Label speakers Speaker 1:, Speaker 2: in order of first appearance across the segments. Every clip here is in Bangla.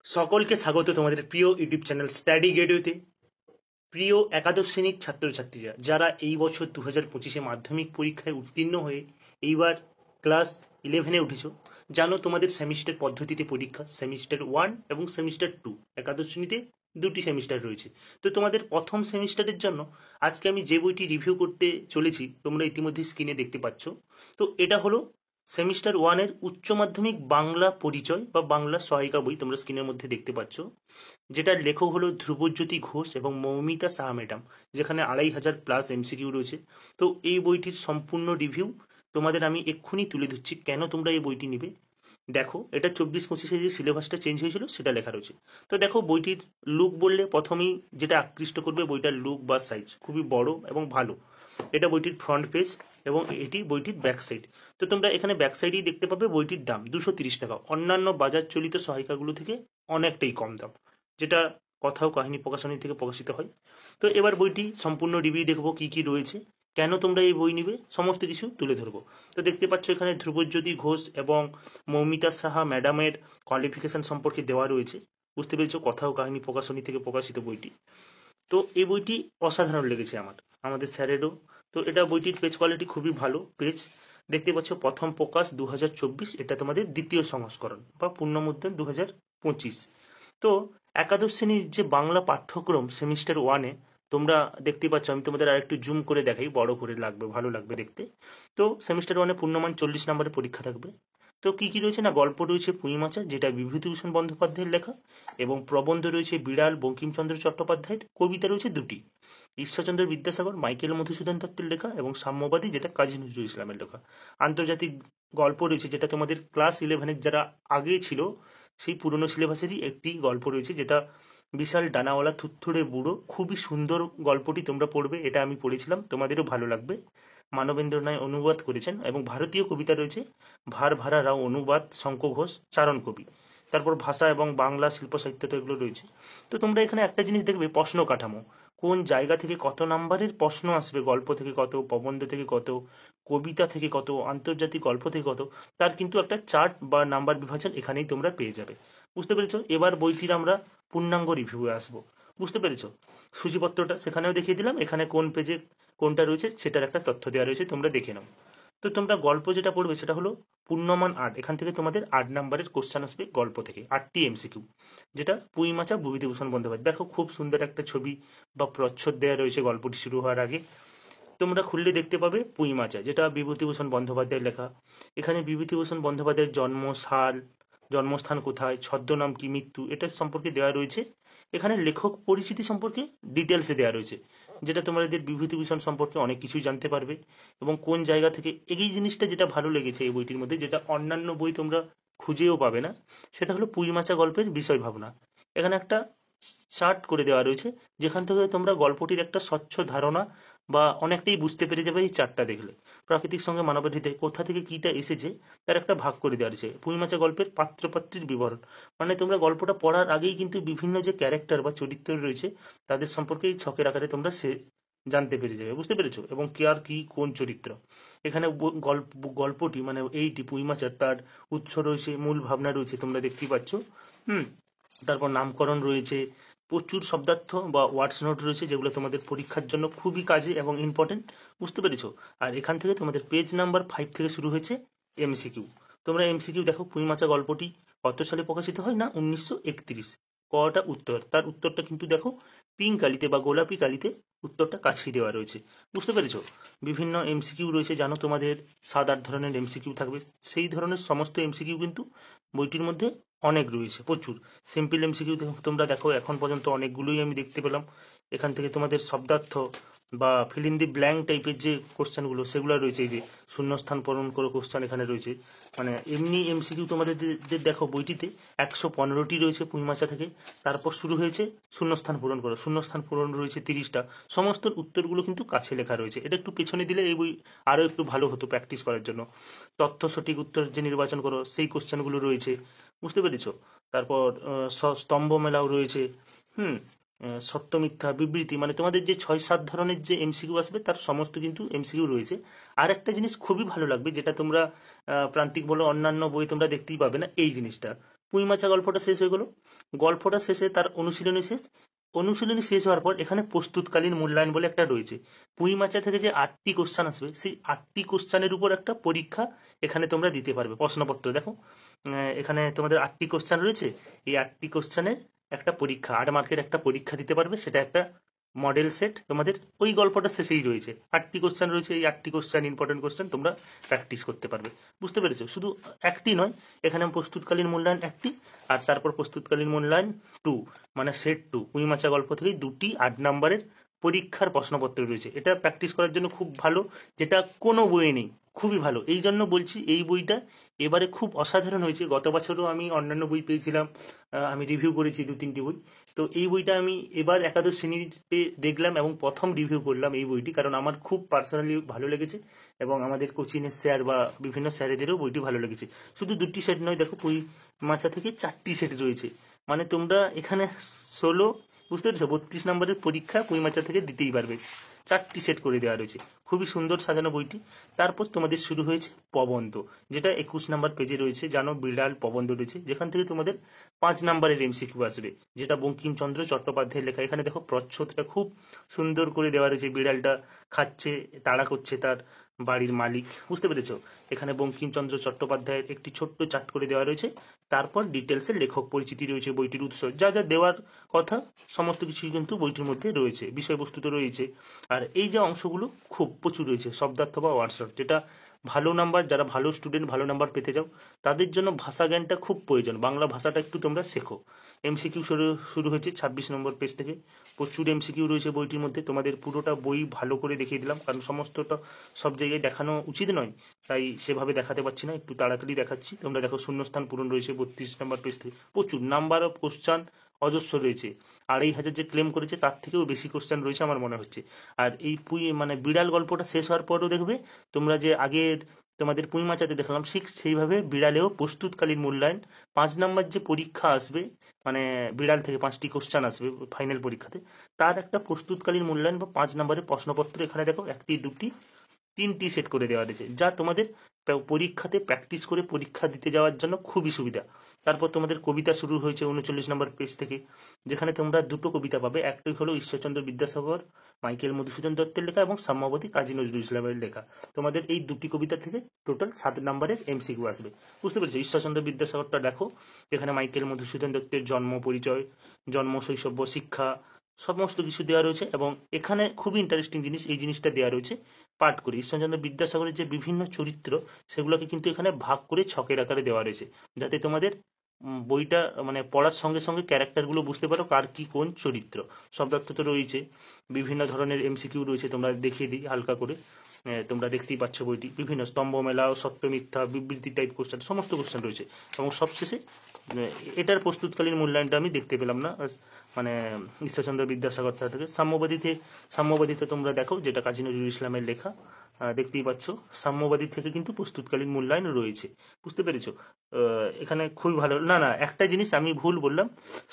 Speaker 1: সকলকে স্বাগত তোমাদের প্রিয় ইউটিউব চ্যানেল স্টাডি গেটওয়েতে। প্রিয় একাদশ শ্রেণীর ছাত্রছাত্রীরা যারা এই বছর 2025-এ মাধ্যমিক পরীক্ষায় উত্তীর্ণ হয়ে এইবার ক্লাস 11-এ উঠেছো, জানো তোমাদের সেমিস্টার পদ্ধতিতে পরীক্ষা, সেমিস্টার 1 এবং সেমিস্টার 2 একাদশ শ্রেণীতে দুটি সেমিস্টার রয়েছে। তো তোমাদের প্রথম সেমিস্টারের জন্য আজকে আমি যে বইটি রিভিউ করতে চলেছি তোমরা ইতিমধ্যে স্ক্রিনে দেখতে পাচ্ছ। তো এটা হলো সেমিস্টার 1-এর উচ্চ মাধ্যমিক বাংলা পরিচয় বা বাংলা সহায়িকা বই, তোমরা স্ক্রিনের মধ্যে দেখতে পাচ্ছ, যেটার লেখক হলো ধ্রুবজ্যোতি ঘোষ এবং মৌমিতা সাহা ম্যাডাম, যেখানে 2500+ এমসিকিউ রয়েছে। তো এই বইটির সম্পূর্ণ রিভিউ তোমাদের আমি এক্ষুনি তুলে ধরছি, কেন তোমরা এই বইটি নিবে। দেখো, এটা 24-25-এ যে সিলেবাসটা চেঞ্জ হয়েছিল সেটা লেখা রয়েছে। তো দেখো, বইটির লুক বললে প্রথমেই যেটা আকৃষ্ট করবে বইটার লুক বা সাইজ খুবই বড় এবং ভালো। এটা বইটির ফ্রন্ট পেজ এবং এটি বইটির ব্যাক সাইড। তো তোমরা এখানে ব্যাক সাইডেই দেখতে পাবে বইটির দাম 230 টাকা, অন্যান্য বাজার চলিত সহায়িকাগুলো থেকে অনেকটাই কম দাম, যেটা কথা ও কাহিনী প্রকাশনী থেকে প্রকাশিত হয়। তো এবার বইটি সম্পূর্ণ রিভিউ দেখবো, কি কি রয়েছে, কেন তোমরা এই বই নিবে, সমস্ত কিছু তুলে ধরবো। তো দেখতে পাচ্ছ এখানে ধ্রুবজ্যোতি ঘোষ এবং মৌমিতা সাহা ম্যাডামের কোয়ালিফিকেশন সম্পর্কে দেওয়া রয়েছে। বুঝতে পেরেছো, কথা ও কাহিনী প্রকাশনী থেকে প্রকাশিত বইটি। তো এই বইটি অসাধারণ লেগেছে আমাদের স্যারেরও। তো এটা বইটির পেজ কোয়ালিটি খুবই ভালো পেজ। দেখতে পাচ্ছ প্রথম প্রকাশ 2024, এটা তোমাদের দ্বিতীয় সংস্করণ বা পূর্ণমুদ্রণ 2025। তো একাদশ শ্রেণীর যে বাংলা পাঠ্যক্রম সেমিস্টার 1-এ তোমরা দেখতে পাচ্ছ, আমি তোমাদের আর একটু জুম করে দেখাই, বড় করে লাগবে, ভালো লাগবে দেখতে। তো সেমিস্টার 1-এ পূর্ণমান 40 নম্বরের পরীক্ষা থাকবে। তো কি কি রয়েছে না, গল্প রয়েছে পুঁইমাচা, যেটা বিভূতিভূষণ বন্দ্যোপাধ্যায়ের লেখা, এবং প্রবন্ধ রয়েছে বিড়াল বঙ্কিমচন্দ্র চট্টোপাধ্যায়ের, কবিতা রয়েছে দুটি, ঈশ্বরচন্দ্র বিদ্যাসাগর মাইকেল মধুসূদন দত্তের লেখা, এবং সাম্যবাদী, যেটা কাজী নজরুল ইসলামের লেখা। আন্তর্জাতিক গল্প রয়েছে, যেটা তোমাদের ক্লাস 11-এর যারা আগে ছিল সেই পুরনো সিলেবাসেরই একটি গল্প রয়েছে, যেটা বিশাল ডানাওয়ালা থুত্থুড়ে বুড়ো। খুবই সুন্দর গল্পটি, তোমরা পড়বে, এটা আমি পড়েছিলাম, তোমাদেরও ভালো লাগবে। মানবেন্দ্র নায় অনুবাদ করেছেন, এবং ভারতীয় কবিতা রয়েছে ভার ভারা রাও অনুবাদ, শঙ্খ ঘোষ চারণ কবি। তারপর ভাষা এবং বাংলা শিল্প সাহিত্য, তো এগুলো রয়েছে। তো তোমরা এখানে একটা জিনিস দেখবে, প্রশ্ন কাঠামো, কোন জায়গা থেকে কত নাম্বারের প্রশ্ন আসবে, গল্প থেকে কত, প্রবন্ধ থেকে কত, কবিতা থেকে কত, আন্তর্জাতিক গল্প থেকে কত, তার কিন্তু একটা চার্ট বা নাম্বার বিভাজন এখানেই তোমরা পেয়ে যাবে। বুঝতে পেরেছো? এবার বইটির আমরা পূর্ণাঙ্গ রিভিউয়ে আসবো। বুঝতে পেরেছো? সূচিপত্রটা সেখানেও দেখিয়ে দিলাম, এখানে কোন পেজে কোনটা রয়েছে সেটার একটা তথ্য দেওয়া রয়েছে, তোমরা দেখে নাও। তো তোমরা গল্প যেটা পড়বে সেটা হলো পূর্ণমান 8, এখান থেকে তোমাদের 8 নাম্বারের কোশ্চেন আসবে গল্প থেকে, 8টি এমসিকিউ, যেটা পুঁইমাচা বিভূতিভূষণ বন্দ্যোপাধ্যায়। দেখো, খুব সুন্দর একটা ছবি বা প্রচ্ছদ দেওয়া রয়েছে গল্পটি শুরু হওয়ার আগে। তোমরা খুললে দেখতে পাবে পুঁইমাচা, যেটা বিভূতিভূষণ বন্দ্যোপাধ্যায়ের লেখা। এখানে বিভূতিভূষণ বন্দ্যোপাধ্যায়ের জন্ম সাল, জন্মস্থান কোথায়, ছদ্মনাম কি, মৃত্যু, এটা সম্পর্কে দেওয়া রয়েছে। এখানে লেখক পরিচিতি সম্পর্কে ডিটেলসে দেওয়া রয়েছে, যেটা তোমাদের বিভূতিভূষণ সম্পর্কে অনেক কিছুই জানতে পারবে, এবং কোন জায়গা থেকে। এই জিনিসটা যেটা ভালো লেগেছে এই বইটির মধ্যে, যেটা অন্যান্য বই তোমরা খুঁজেও পাবে না, সেটা হলো পুঁইমাচা গল্পের বিষয় ভাবনা। এখানে একটা চার্ট করে দেওয়া রয়েছে, যেখান থেকে তোমরা গল্পটির একটা স্বচ্ছ ধারণা বা অনেকটাই বুঝতে পেরে যাবে এই চার্টটা দেখলে। প্রাকৃতিক সঙ্গে মানবের হৃদয়, কোথা থেকে কিটা এসেছে তার একটা ভাগ করে দেওয়া রয়েছে। পুঁইমাচা গল্পের পাত্রপাত্রীর বিবরণ, মানে তোমরা গল্পটা পড়ার আগেই কিন্তু বিভিন্ন যে ক্যারেক্টার বা চরিত্র রয়েছে তাদের সম্পর্কে এই ছকের আকারে তোমরা জানতে পেরে যাবে। বুঝতে পেরেছো? এবং কে আর কি কোন চরিত্র। এখানে গল্পটি মানে এইটি পুঁইমাচার, তার উৎস রয়েছে, মূল ভাবনা রয়েছে, তোমরা দেখতেই পাচ্ছ। হুম। তারপর নামকরণ রয়েছে, প্রচুর শব্দার্থ বা ওয়ার্ডস নোট রয়েছে, যেগুলো তোমাদের পরীক্ষার জন্য খুবই কাজে এবং ইম্পর্টেন্ট। বুঝতে পেরেছো? আর এখান থেকে তোমাদের পেজ নাম্বার 5 থেকে শুরু হয়েছে এমসিকিউ। তোমরা এমসিকিউ দেখো, পুঁইমাচা গল্পটি কত সালে প্রকাশিত হয় না, 1931। কটা উত্তর, তার উত্তরটা কিন্তু দেখো পিঙ্ক কালিতে বা গোলাপি কালিতে উত্তরটা কাছেই দেওয়া রয়েছে। বুঝতে পেরেছো? বিভিন্ন এমসিকিউ রয়েছে, জানো তোমাদের 7-8 ধরনের এমসিকিউ থাকবে, সেই ধরনের সমস্ত এমসিকিউ কিন্তু বইটির মধ্যে অনেক রয়েছে, প্রচুর। সিম্পল এমসিকিউ তোমরা দেখো, এখন পর্যন্ত অনেকগুলোই আমি দেখতে পেলাম। এখান থেকে তোমাদের শব্দার্থ বা ফিল ইন দি ব্ল্যাঙ্ক টাইপের যে কোশ্চেনগুলো সেগুলো রয়েছে, এই যে শূন্যস্থান পূরণ করে কোশ্চেন এখানে রয়েছে। মানে এমনি এমসিকিউ তোমাদের দেখো বইটিতে 115টি রয়েছে পুঁইমাচা থেকে। তারপর শুরু হয়েছে শূন্যস্থান পূরণ করো, শূন্যস্থান পূরণ রয়েছে 30টা। সমস্ত উত্তরগুলো কিন্তু কাছে লেখা রয়েছে, এটা একটু পেছনে দিলে এই বই আরও একটু ভালো হতো প্র্যাকটিস করার জন্য। তথ্য সঠিক উত্তর যে নির্বাচন করো সেই কোশ্চেনগুলো রয়েছে। বুঝতে পেরেছো? তারপর স্তম্ভ মেলাও রয়েছে। হুম। সত্য মিথ্যা বিবৃতি, মানে তোমাদের যে 6-7 ধরনের যে এমসিকিউ আসবে তার সমস্ত কিন্তু এমসিকিউ রয়েছে। আর একটা জিনিস খুবই ভালো লাগবে, যেটা তোমরা প্রান্তিক বলো অন্যান্য বই তোমরা দেখতেই পাবে না, এই জিনিসটা পুঁইমাচা গল্পটা শেষ হয়ে গেল। গল্পটা শেষে তার অনুশীলনী শেষ। অনুশীলনী শেষ হওয়ার পর এখানে প্রস্তুতকালীন মূল্যায়ন বলে একটা রয়েছে। পুঁইমাচা থেকে যে 8টি কোশ্চান আসবে, সেই 8টি কোশ্চানের উপর একটা পরীক্ষা এখানে তোমরা দিতে পারবে। প্রশ্নপত্র দেখো, এখানে তোমাদের 8টি কোশ্চান রয়েছে। এই 8টি কোশ্চানের একটা পরীক্ষা, 8 মার্কের একটা পরীক্ষা দিতে পারবে। সেটা একটা মডেল সেট তোমাদের ওই গল্পটা শেষেই রয়েছে। 8টি কোশ্চান রয়েছে, এই 8টি কোশ্চান ইম্পর্টেন্ট কোশ্চান তোমরা প্র্যাকটিস করতে পারবে। বুঝতে পেরেছো? শুধু একটি নয়, এখানে প্রস্তুতকালীন মূল্যায়ন একটি, আর তারপর প্রস্তুতকালীন মূল্যায়ন 2, মানে সেট 2 পুঁইমাচা গল্প থেকে 2টি 8 নম্বরের পরীক্ষার প্রশ্নপত্র রয়েছে। এটা প্র্যাকটিস করার জন্য খুব ভালো, যেটা কোনো বইয়ে নেই। খুবই ভালো, এই জন্য বলছি এই বইটা এবারে খুব অসাধারণ হয়েছে। গত বছরও আমি অন্যান্য বই পেয়েছিলাম, আমি রিভিউ করেছি 2-3টি বই। তো এই বইটা আমি এবার একাদশ শ্রেণীতে দেখলাম এবং প্রথম রিভিউ করলাম এই বইটি, কারণ আমার খুব পার্সোনালি ভালো লেগেছে এবং আমাদের কোচিংয়ের স্যার বা বিভিন্ন স্যারেদেরও বইটি ভালো লেগেছে। শুধু 2টি সেট নয়, দেখো পুঁইমাচা থেকে 4টি সেট রয়েছে, মানে তোমরা এখানে 16, বুঝতে পেরেছো, 32 নম্বরের পরীক্ষা পুঁইমাচা থেকে দিতেই পারবে। 4টি সেট করে দেওয়া রয়েছে, খুবই সুন্দর সাজানো বইটি। তারপর তোমাদের শুরু হয়েছে প্রবন্ধ, যেটা 21 নম্বর পেজে রয়েছে। জানো, বিড়াল প্রবন্ধ রয়েছে, যেখান থেকে তোমাদের 5 নম্বরের এমসিকিউ আসবে, যেটা বঙ্কিমচন্দ্র চট্টোপাধ্যায়ের লেখা। এখানে দেখো প্রচ্ছদটা খুব সুন্দর করে দেওয়া রয়েছে। বিড়ালটা খাচ্ছে, তাড়া করছে তার বাড়ির মালিক, বুঝতে পেরেছো? এখানে বঙ্কিমচন্দ্র চট্টোপাধ্যায়ের একটি ছোট্ট চার্ট করে দেওয়া রয়েছে। তারপর ডিটেলসের লেখক পরিচিতি রয়েছে, বইটির উৎস, যা যা দেওয়ার কথা সমস্ত কিছুই কিন্তু বইটির মধ্যে রয়েছে, বিষয়বস্তু তো রয়েছে। আর এই যে অংশগুলো খুব প্রচুর রয়েছে, শব্দার্থ বা ওয়ার্ডশর্ট, যেটা ভালো নাম্বার, যারা ভালো স্টুডেন্ট ভালো নাম্বার পেতে যাও তাদের জন্য ভাষা জ্ঞানটা খুব প্রয়োজন। বাংলা ভাষাটা একটু তোমরা শেখো। এমসিকিউ শুরু হয়েছে 26 নম্বর পেজ থেকে। প্রচুর এমসিকিউ রয়েছে বইটির মধ্যে। তোমাদের পুরোটা বই ভালো করে দেখিয়ে দিলাম, কারণ সমস্তটা সব জায়গায় দেখানো উচিত নয়, তাই সেভাবে দেখাতে পারছি না, একটু তাড়াতাড়ি দেখাচ্ছি। তোমরা দেখো, শূন্যস্থান পূরণ রয়েছে 32 নম্বর পেজ থেকে। প্রচুর নাম্বার অফ কোশ্চান অজস্র রয়েছে। 2500 যে ক্লেম করেছে তার থেকেও বেশি কোশ্চেন রয়েছে আমার মনে হচ্ছে। আর এই মানে বিড়াল গল্পটা শেষ হওয়ার পরও দেখবে তোমরা যে আগের তোমাদের পুঁইমাচাতে দেখলাম, ঠিক সেইভাবে বিড়ালেও প্রস্তুতকালীন মূল্যায়ন 5 নম্বর যে পরীক্ষা আসবে, মানে বিড়াল থেকে 5টি কোশ্চেন আসবে ফাইনাল পরীক্ষাতে, তার একটা প্রস্তুতকালীন মূল্যায়ন বা 5 নম্বরের প্রশ্নপত্র এখানে দেখো 1টি 2টি 3টি সেট করে দেওয়া রয়েছে, যা তোমাদের পরীক্ষাতে প্র্যাকটিস করে পরীক্ষা দিতে যাওয়ার জন্য খুবই সুবিধা। তারপর তোমাদের কবিতা শুরু হয়েছে 39 নম্বর পেজ থেকে, যেখানে তোমরা 2টো কবিতা পাবে। একটি হলো ঈশ্বরচন্দ্র বিদ্যাসাগর, মাইকেল মধুসূদন দত্তের লেখা, এবং সাম্যবতী কাজী নজরুল ইসলামের লেখা। তোমাদের এই 2টি কবিতা থেকে টোটাল 7 নম্বরের এমসিকিউ আসবে। বুঝতে পেরেছো? ঈশ্বরচন্দ্র বিদ্যাসাগরটা দেখো, যেখানে মাইকেল মধুসূদন দত্তের জন্ম পরিচয়, জন্ম, শৈশব, শিক্ষা সমস্ত কিছু দেওয়া রয়েছে। এবং এখানে খুবই ইন্টারেস্টিং জিনিস, এই জিনিসটা দেওয়া রয়েছে পাঠ করে। ঈশ্বরচন্দ্র বিদ্যাসাগরের যে বিভিন্ন চরিত্র, সেগুলোকে কিন্তু এখানে ভাগ করে ছকের আকারে দেওয়া রয়েছে, যাতে তোমাদের বইটা মানে পড়ার সঙ্গে সঙ্গে ক্যারেক্টারগুলো বুঝতে পারো কার কি কোন চরিত্র। শব্দার্থ তো রয়েছে, বিভিন্ন ধরনের এমসিকিউ রয়েছে, তোমরা দেখিয়ে দিই হালকা করে। তোমরা দেখতেই পাচ্ছ বইটি, বিভিন্ন স্তম্ভ মেলা, সত্য মিথ্যা, বিবৃতি টাইপ কোশ্চেন, সমস্ত কোশ্চেন রয়েছে। এবং সবশেষে এটার প্রস্তুতকালীন মূল্যায়নটা আমি দেখতে পেলাম না, মানে ঈশ্বরচন্দ্র বিদ্যাসাগর থেকে। সাম্যবাদীতে তোমরা দেখো, যেটা কাজী নজরুল ইসলামের লেখা, দেখতেই পাচ্ছ। সাম্যবাদী থেকে কিন্তু প্রস্তুতকালীন মূল্যায়ন রয়েছে। বুঝতে পেরেছো? এখানে খুবই ভালো। না না, একটা জিনিস আমি ভুল বললাম,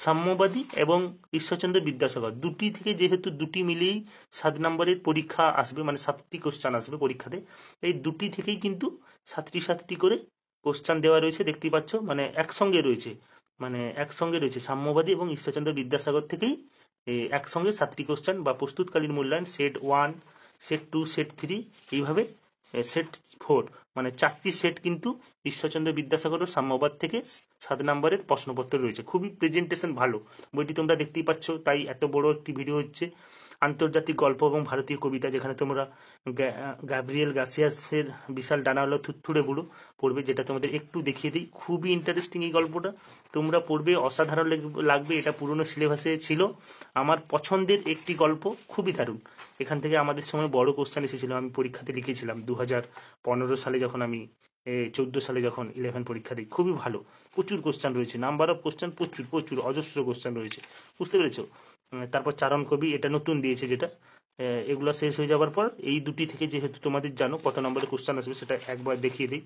Speaker 1: সাম্যবাদী এবং ঈশ্বরচন্দ্র বিদ্যাসাগর দুটি থেকে, যেহেতু দুটি মিলিয়েই 7 নম্বরের পরীক্ষা আসবে, মানে 7টি কোশ্চান আসবে পরীক্ষাতে, এই দুটি থেকেই কিন্তু 7টি করে কোশ্চান দেওয়া রয়েছে, দেখতেই পাচ্ছ। মানে একসঙ্গে রয়েছে সাম্যবাদী এবং ঈশ্বরচন্দ্র বিদ্যাসাগর থেকেই একসঙ্গে 7টি কোশ্চান বা প্রস্তুতকালীন মূল্যায়ন, সেট 1, সেট 2, সেট 3, এইভাবে সেট 4, মানে 4টি সেট কিন্তু ঈশ্বরচন্দ্র বিদ্যাসাগর ও সাম্যবাদ থেকে 7 নম্বরের প্রশ্নপত্র রয়েছে। খুবই প্রেজেন্টেশন ভালো, বইটি তোমরা দেখতেই পাচ্ছ, তাই এত বড় একটি ভিডিও হচ্ছে। আন্তর্জাতিক গল্প এবং ভারতীয় কবিতা, যেখানে তোমরা গ্যাব্রিয়েল গার্সিয়াসের বিশাল ডানাওয়ালা থুড়থুড়ে বুড়ো পড়বে, যেটা তোমাদের একটু দেখিয়ে দিই। খুবই ইন্টারেস্টিং এই গল্পটা, তোমরা পড়বে, অসাধারণ লাগবে। এটা পুরনো সিলেবাসে ছিল, আমার পছন্দের একটি গল্প, খুবই দারুণ। এখান থেকে আমাদের সময় বড় কোশ্চেন এসেছিল, আমি পরীক্ষাতে লিখেছিলাম 2015 সালে, যখন আমি 14 সালে যখন 11 পরীক্ষা দিই। খুবই ভালো, প্রচুর কোশ্চেন রয়েছে, নাম্বার অফ কোশ্চেন প্রচুর প্রচুর অজস্র কোশ্চেন রয়েছে। বুঝতে পেরেছো? তারপর চারণ কবি, এটা নতুন দিয়েছে, যেটা এগুলো শেষ হয়ে যাওয়ার পর এই দুটি থেকে, যেহেতু তোমাদের জানো কত নম্বরের কোশ্চেন আসবে, সেটা একবার দেখিয়ে দিই।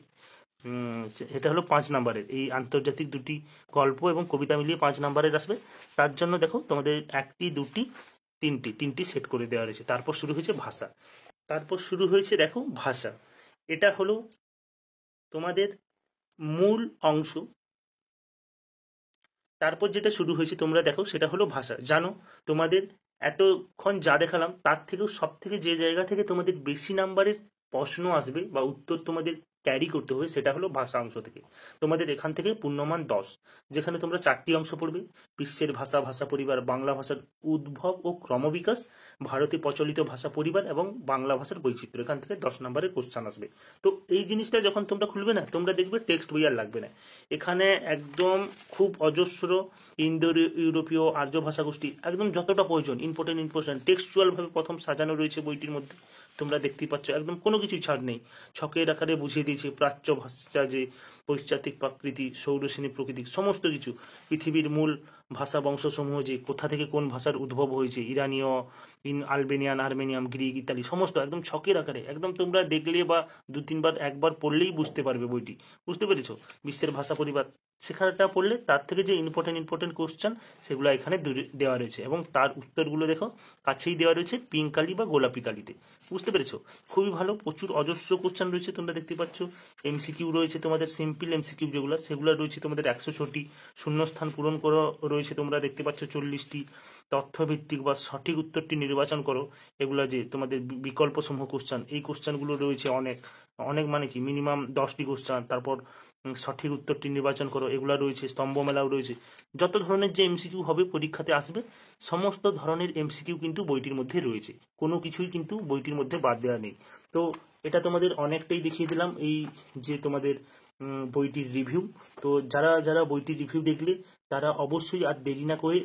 Speaker 1: এটা হলো 5 নম্বরের, এই আন্তর্জাতিক দুটি গল্প এবং কবিতা মিলিয়ে 5 নম্বরের আসবে। তার জন্য দেখো তোমাদের 1টি 2টি 3টি সেট করে দেওয়া রয়েছে। তারপর শুরু হয়েছে ভাষা, দেখো ভাষা, এটা হলো তোমাদের মূল অংশ। তারপর যেটা শুরু হয়েছে তোমরা দেখো সেটা হলো ভাষা। জানো তোমাদের এতক্ষণ যা দেখালাম তার থেকেও সব থেকে যে জায়গা থেকে তোমাদের বেশি নাম্বারের প্রশ্ন আসবে বা উত্তর তোমাদের ক্যারি করতে হবে সেটা হলো ভাষা অংশ থেকে। তোমাদের এখান থেকে পূর্ণমান 10, যেখানে তোমরা 4টি অংশ পড়বে: বিশ্বের ভাষা, ভাষা পরিবার, বাংলা ভাষার উদ্ভব ও ক্রমবিকাশ, ভারতে প্রচলিত ভাষা পরিবার এবং বাংলা ভাষার বৈচিত্র্য। এখান থেকে 10 নম্বরের কোশ্চান আসবে। তো এই জিনিসটা যখন তোমরা খুলবে না, তোমরা দেখবে টেক্সট বই আর লাগবে না। এখানে একদম খুব অজস্র ইন্দো ইউরোপীয় আর্য ভাষা গোষ্ঠী একদম যতটা প্রয়োজন ইম্পর্টেন্ট টেক্সচুয়াল ভাবে প্রথম সাজানো রয়েছে বইটির মধ্যে। তোমরা দেখতেই পাচ্ছ একদম কোনো কিছুই ছাড় নেই। ছকের আকারে বুঝিয়ে দিয়েছে প্রাচ্য ভাষা, যে পশ্চাত্তিক প্রাকৃতি, সৌরশ্রেণী প্রকৃতি, সমস্ত কিছু, পৃথিবীর মূল ভাষা বংশসমূহ, যে কোথা থেকে কোন ভাষার উদ্ভব হয়েছে, ইরানীয়, আলবেনিয়ান, আর্মেনিয়াম, গ্রিক, ইতালি, সমস্ত একদম ছকের আকারে। একদম তোমরা দেখলে বা 2-3বার একবার পড়লেই বুঝতে পারবে বইটি। বুঝতে পেরেছো? বিশ্বের ভাষা পরিবার সেখানটা পড়লে তার থেকে যে ইম্পর্টেন্ট কোশ্চেন সেগুলো এখানে দেওয়া রয়েছে, এবং তার উত্তরগুলো দেখো কাছেই দেওয়া রয়েছে পিঙ্ক কালি বা গোলাপি কালিতে। বুঝতে পেরেছো? খুবই ভালো, প্রচুর অজস্র কোশ্চেন রয়েছে তোমরা দেখতে পাচ্ছ। এমসিকিউ রয়েছে তোমাদের, সিম্পল এমসিকিউ সেগুলো রয়েছে তোমাদের 106টি। শূন্যস্থান পূরণ করো রয়েছে তোমরা দেখতে পাচ্ছ 40টি। তথ্যভিত্তিক বা সঠিক উত্তরটি নির্বাচন করো, এগুলো যে তোমাদের বিকল্প সমূহ কোশ্চেন, এই কোশ্চেনগুলো রয়েছে অনেক অনেক, মানে কি মিনিমাম 10টি কোশ্চেন। তারপর সঠিক উত্তরটি নির্বাচন করো, এগুলো রয়েছে। স্তম্ভ মেলাও রয়েছে। যত ধরনের যে এমসিকিউ হবে পরীক্ষাতে আসবে, সমস্ত ধরনের এমসিকিউ কিন্তু বইটির মধ্যে রয়েছে, কোনো কিছুই কিন্তু বইটির মধ্যে বাদ দেওয়া নেই। তো এটা তোমাদের অনেকটাই দেখিয়ে দিলাম এই যে তোমাদের বইটির রিভিউ। তো যারা যারা বইটির রিভিউ দেখলে তারা অবশ্যই আর দেরি না করে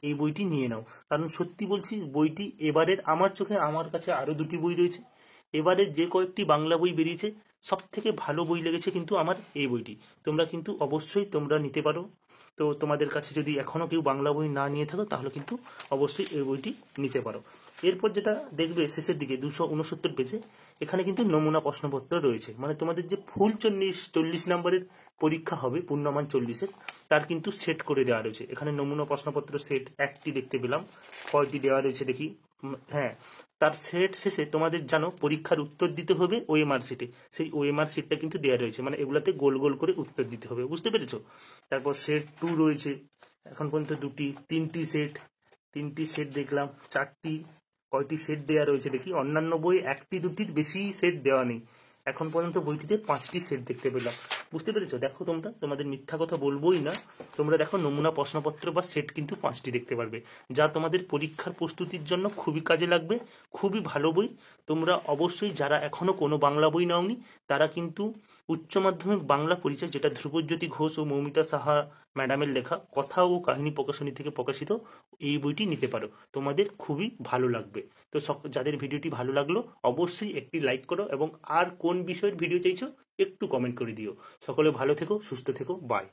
Speaker 1: এই বইটি নিয়ে নাও। কারণ সত্যি বলছি, বইটি এবারের আমার চোখে, আমার কাছে আরো 2টি বই রয়েছে, এবারে যে কয়েকটি বাংলা বই বেরিয়েছে সব থেকে ভালো বই লেগেছে কিন্তু আমার এই বইটি। তোমরা কিন্তু অবশ্যই তোমরা নিতে পারো। তো তোমাদের কাছে যদি এখনো কেউ বাংলা বই না নিয়ে থাকো তাহলে কিন্তু অবশ্যই এই বইটি নিতে পারো। এরপর যেটা দেখবে শেষের দিকে 269 পেজে, এখানে কিন্তু নমুনা প্রশ্নপত্র রয়েছে। মানে তোমাদের যে ফুল 40 নম্বরের পরীক্ষা হবে পূর্ণমান 40-এর, তার কিন্তু সেট করে দেওয়া রয়েছে। এখানে নমুনা প্রশ্নপত্র সেট 1টি দেখতে পেলাম। কয়টি দেওয়া রয়েছে দেখি। হ্যাঁ, তার সেট শেষে তোমাদের জানো পরীক্ষার উত্তর দিতে হবে ওএমআর শিটে। সেই ওএমআর শিটটা কিন্তু দেওয়া রয়েছে, মানে এগুলাতে গোল গোল করে উত্তর দিতে হবে। বুঝতে পেরেছো? তারপর সেট 2 রয়েছে, এখন পর্যন্ত 2টি। 3টি সেট দেখলাম। 4টি, কয়টি সেট দেওয়া রয়েছে দেখি। অন্যান্য বই 1টি 2টির বেশি সেট দেওয়া নেই। এখন পর্যন্ত বইটিতে 5টি সেট দেখতে পেলাম। বুঝতে পেরেছো? দেখো তোমরা, তোমাদের মিথ্যা কথা বলবোই না। তোমরা দেখো নমুনা প্রশ্নপত্র বা সেট কিন্তু 5টি দেখতে পারবে, যা তোমাদের পরীক্ষার প্রস্তুতির জন্য খুবই কাজে লাগবে। খুবই ভালো বই। তোমরা অবশ্যই যারা এখনো কোনো বাংলা বই নাওনি তারা কিন্তু উচ্চ মাধ্যমিক বাংলা পরিচয়, যেটা ধ্রুবজ্যোতি ঘোষ ও মৌমিতা সাহা ম্যাডামের লেখা, কথা ও কাহিনী প্রকাশনী থেকে প্রকাশিত, এই বইটি নিতে পারো। তোমাদের খুবই ভালো লাগবে। তো যাদের ভিডিওটি ভালো লাগলো অবশ্যই একটি লাইক করো, এবং আর কোন বিষয়ের ভিডিও চাইছো একটু কমেন্ট করে দিও। সকলে ভালো থেকো, সুস্থ থেকো, বাই।